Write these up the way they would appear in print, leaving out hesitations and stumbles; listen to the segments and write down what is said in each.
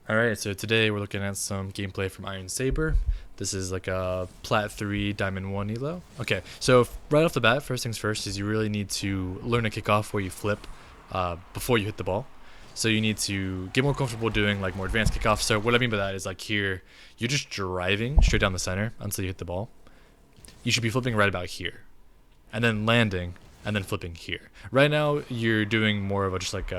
Alright, so today we're looking at some gameplay from IronSabre. This is like a Plat 3 Diamond 1 elo. Okay, so right off the bat, first things first is you really need to learn a kickoff where you flip before you hit the ball. So you need to get more comfortable doing like more advanced kickoffs. So what I mean by that is like here, you're just driving straight down the center until you hit the ball. You should be flipping right about here. And then landing, and then flipping here. Right now, you're doing more of a just like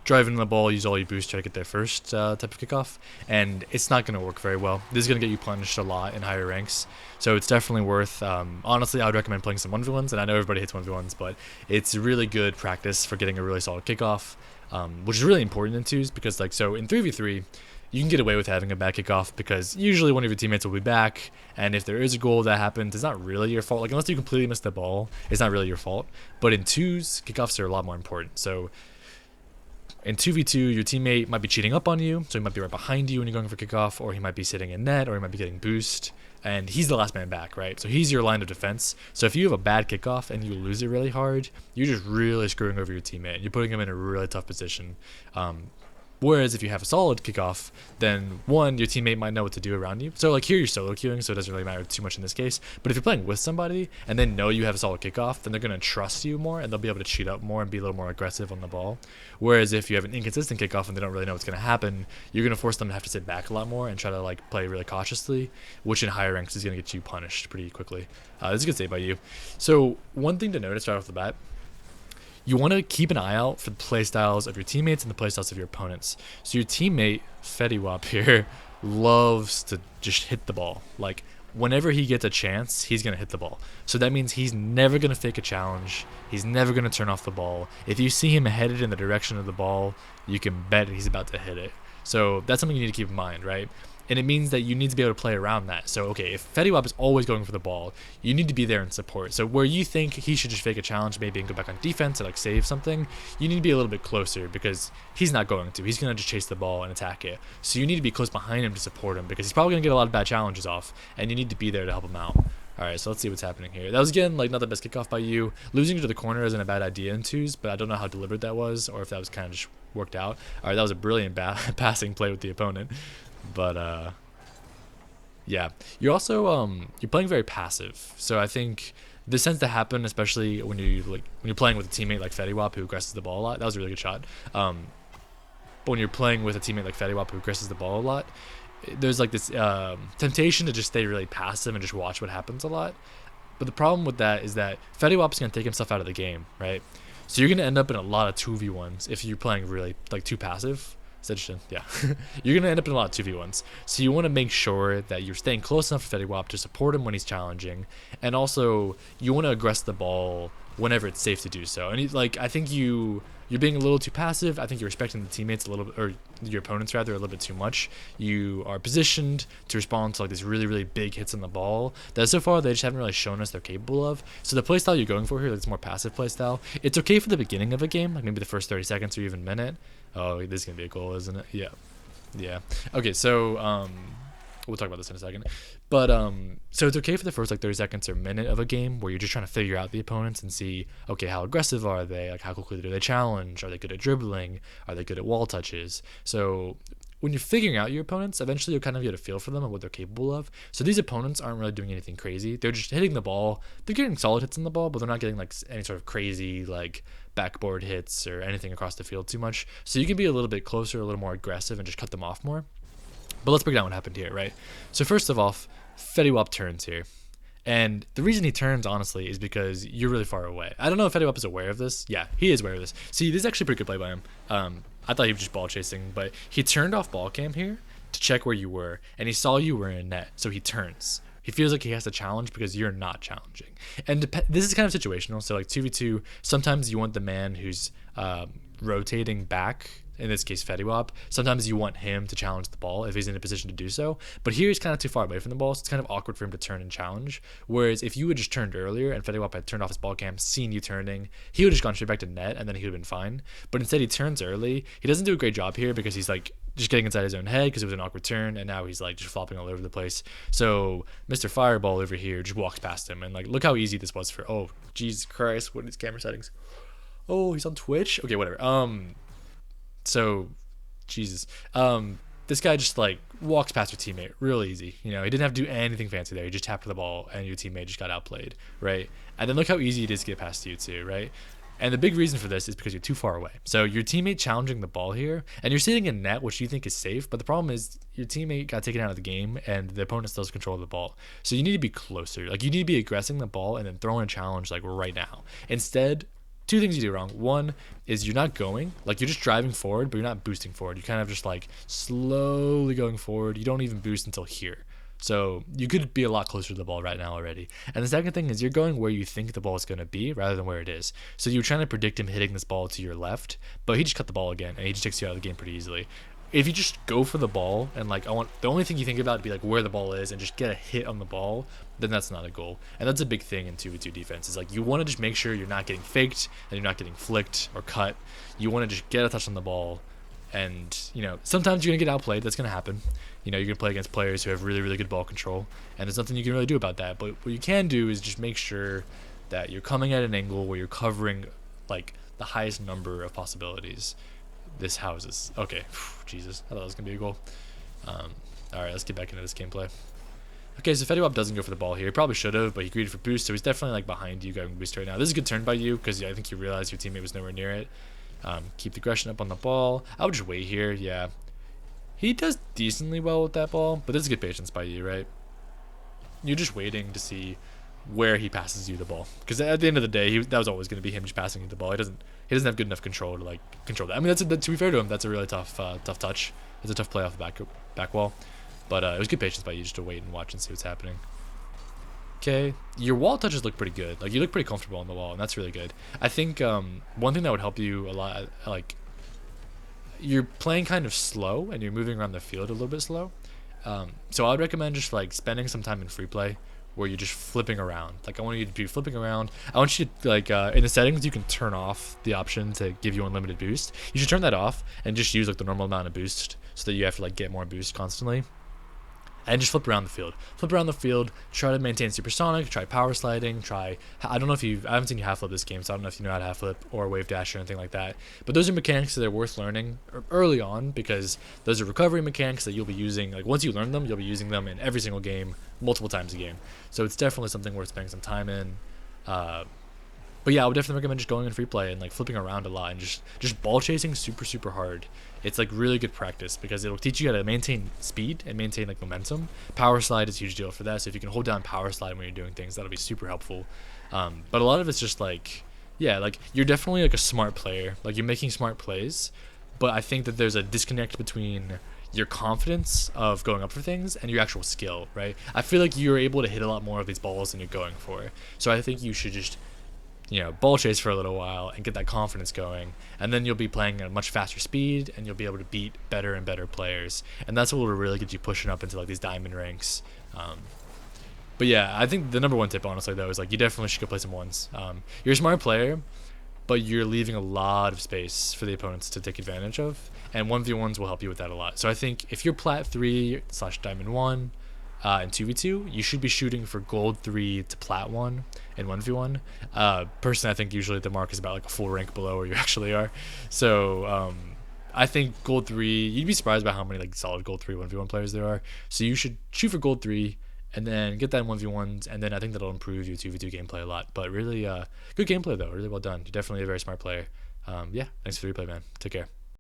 driving the ball, use all your boost, try to get there first type of kickoff, and it's not going to work very well. This is going to get you punished a lot in higher ranks, so it's definitely worth, honestly, I would recommend playing some 1v1s, and I know everybody hates 1v1s, but it's really good practice for getting a really solid kickoff, which is really important in 2s, because like, so in 3v3, you can get away with having a bad kickoff because usually one of your teammates will be back, and if there is a goal that happens, it's not really your fault. Like, unless you completely miss the ball, it's not really your fault. But in 2s, kickoffs are a lot more important. So in 2v2, your teammate might be cheating up on you, so he might be right behind you when you're going for kickoff, or he might be sitting in net, or he might be getting boost, and he's the last man back, right? So he's your line of defense. So if you have a bad kickoff and you lose it really hard, you're just really screwing over your teammate. You're putting him in a really tough position. Whereas if you have a solid kickoff, then one, your teammate might know what to do around you. So like here you're solo queuing, so it doesn't really matter too much in this case. But if you're playing with somebody and they know you have a solid kickoff, then they're going to trust you more and they'll be able to cheat up more and be a little more aggressive on the ball. Whereas if you have an inconsistent kickoff and they don't really know what's going to happen, you're going to force them to have to sit back a lot more and try to like play really cautiously, which in higher ranks is going to get you punished pretty quickly. This is a good save by you. So one thing to notice right off the bat, you want to keep an eye out for the playstyles of your teammates and the playstyles of your opponents. So your teammate, Fediwap here, loves to just hit the ball. Like, whenever he gets a chance, he's going to hit the ball. So that means he's never going to fake a challenge. He's never going to turn off the ball. If you see him headed in the direction of the ball, you can bet he's about to hit it. So that's something you need to keep in mind, right? And it means that you need to be able to play around that. So, okay, if Fediwap is always going for the ball, you need to be there in support. So where you think he should just fake a challenge maybe and go back on defense or like save something, you need to be a little bit closer because he's not going to. He's going to just chase the ball and attack it. So you need to be close behind him to support him because he's probably going to get a lot of bad challenges off, and you need to be there to help him out. All right, so let's see what's happening here. That was, again, like not the best kickoff by you. Losing to the corner isn't a bad idea in 2s, but I don't know how deliberate that was or if that was kind of just worked out. All right, that was a brilliant passing play with the opponent. But, yeah, you're also you're playing very passive. So I think this tends to happen, especially when you're playing with a teammate like Fediwap who aggresses the ball a lot. That was a really good shot. But when you're playing with a teammate like Fediwap who aggresses the ball a lot, there's like this temptation to just stay really passive and just watch what happens a lot. But the problem with that is that Fediwap's gonna take himself out of the game, right? So you're gonna end up in a lot of 2v1s if you're playing really like too passive. It's interesting, yeah. You're going to end up in a lot of 2v1s. So you want to make sure that you're staying close enough to Fediwap to support him when he's challenging. And also, you want to aggress the ball whenever it's safe to do so. And like, I think you're being a little too passive. I think you're respecting the teammates a little bit, or your opponents rather, a little bit too much. You are positioned to respond to like these really, really big hits on the ball that so far they just haven't really shown us they're capable of. So the playstyle you're going for here, it's more passive playstyle. It's okay for the beginning of a game, like maybe the first 30 seconds or even minute. Oh, this is gonna be a goal, isn't it? Yeah, yeah. Okay, so we'll talk about this in a second. But so it's okay for the first like 30 seconds or minute of a game where you're just trying to figure out the opponents and see, okay, how aggressive are they? Like, how quickly do they challenge? Are they good at dribbling? Are they good at wall touches? So when you're figuring out your opponents, eventually you'll kind of get a feel for them and what they're capable of. So these opponents aren't really doing anything crazy. They're just hitting the ball. They're getting solid hits in the ball, but they're not getting like any sort of crazy like backboard hits or anything across the field too much. So you can be a little bit closer, a little more aggressive, and just cut them off more. But let's break down what happened here, right? So first of all, Fediwap turns here. And the reason he turns, honestly, is because you're really far away. I don't know if Fediwap is aware of this. Yeah, he is aware of this. See, this is actually a pretty good play by him. I thought he was just ball chasing, but he turned off ball cam here to check where you were, and he saw you were in net, so he turns. He feels like he has to challenge because you're not challenging. And this is kind of situational. So like 2v2, sometimes you want the man who's rotating back, in this case Fediwap. Sometimes you want him to challenge the ball if he's in a position to do so. But here he's kind of too far away from the ball, so it's kind of awkward for him to turn and challenge. Whereas if you had just turned earlier and Fediwap had turned off his ball cam, seen you turning, he would have just gone straight back to net and then he would have been fine. But instead he turns early. He doesn't do a great job here because he's like just getting inside his own head because it was an awkward turn, and now he's like just flopping all over the place. So Mr. Fireball over here just walks past him, and like look how easy this was for. Oh, Jesus Christ! What are these camera settings? Oh, he's on Twitch. Okay, whatever. So Jesus. This guy just like walks past your teammate real easy. You know, he didn't have to do anything fancy there. He just tapped the ball, and your teammate just got outplayed, right? And then look how easy it is to get past you too, right? And the big reason for this is because you're too far away. So your teammate challenging the ball here, and you're sitting in net, which you think is safe, but the problem is your teammate got taken out of the game, and the opponent still has control of the ball. So you need to be closer. Like you need to be aggressing the ball and then throwing a challenge like right now. Instead, two things you do wrong. One is you're not going, like you're just driving forward, but you're not boosting forward. You're kind of just like slowly going forward. You don't even boost until here. So you could be a lot closer to the ball right now already. And the second thing is you're going where you think the ball is going to be rather than where it is. So you're trying to predict him hitting this ball to your left, but he just cut the ball again, and he just takes you out of the game pretty easily. If you just go for the ball and like the only thing you think about to be like where the ball is and just get a hit on the ball, then that's not a goal. And that's a big thing in 2v2 defense. Is like you want to just make sure you're not getting faked and you're not getting flicked or cut. You want to just get a touch on the ball, and you know sometimes you're gonna get outplayed. That's gonna happen. You know, you're gonna play against players who have really, really good ball control, and there's nothing you can really do about that. But what you can do is just make sure that you're coming at an angle where you're covering like the highest number of possibilities. This houses. Okay, Jesus, I thought it was gonna be a goal. All right, let's get back into this gameplay. Okay, so Fediwap doesn't go for the ball here. He probably should have, but he greeted for boost, so he's definitely like behind you going boost right now. This is a good turn by you because I think you realized your teammate was nowhere near it. Keep the aggression up on the ball. I would just wait here. Yeah. He does decently well with that ball, but this is good patience by you, right? You're just waiting to see where he passes you the ball, because at the end of the day, that was always going to be him just passing you the ball. He doesn't have good enough control to like control that. I mean, to be fair to him, that's a really tough touch. It's a tough play off the back wall, but it was good patience by you just to wait and watch and see what's happening. Okay, your wall touches look pretty good. Like you look pretty comfortable on the wall, and that's really good. I think one thing that would help you a lot, like you're playing kind of slow and you're moving around the field a little bit slow. So I would recommend just like spending some time in free play where you're just flipping around. Like I want you to be flipping around. I want you to like in the settings you can turn off the option to give you unlimited boost. You should turn that off and just use like the normal amount of boost so that you have to like get more boost constantly. And just flip around the field. Flip around the field. Try to maintain supersonic. Try power sliding. I don't know if I haven't seen you half flip this game, so I don't know if you know how to half flip or wave dash or anything like that. But those are mechanics that are worth learning early on, because those are recovery mechanics that you'll be using. Like once you learn them, you'll be using them in every single game, multiple times a game. So it's definitely something worth spending some time in. But yeah, I would definitely recommend just going in free play and like flipping around a lot and just ball chasing super hard. It's like really good practice because it'll teach you how to maintain speed and maintain like momentum. Power slide is a huge deal for that. So if you can hold down power slide when you're doing things, that'll be super helpful. But a lot of it's just like, yeah, like you're definitely like a smart player. Like you're making smart plays, but I think that there's a disconnect between your confidence of going up for things and your actual skill, right? I feel like you're able to hit a lot more of these balls than you're going for. So I think you should just ball chase for a little while and get that confidence going, and then you'll be playing at a much faster speed and you'll be able to beat better and better players, and that's what will really get you pushing up into like these diamond ranks. But yeah, I think the number one tip honestly though is like you definitely should go play some ones. You're a smart player, but you're leaving a lot of space for the opponents to take advantage of, and 1v1s will help you with that a lot. So I think if you're Plat 3/Diamond 1 in 2v2, you should be shooting for Gold 3 to Plat 1 in 1v1. Personally, I think usually the mark is about like a full rank below where you actually are. So I think Gold 3, you'd be surprised by how many like solid Gold 3 1v1 players there are. So you should shoot for Gold 3 and then get that in 1v1s, and then I think that'll improve your 2v2 gameplay a lot. But really good gameplay though, really well done. You're definitely a very smart player. Yeah, thanks for the replay, man. Take care.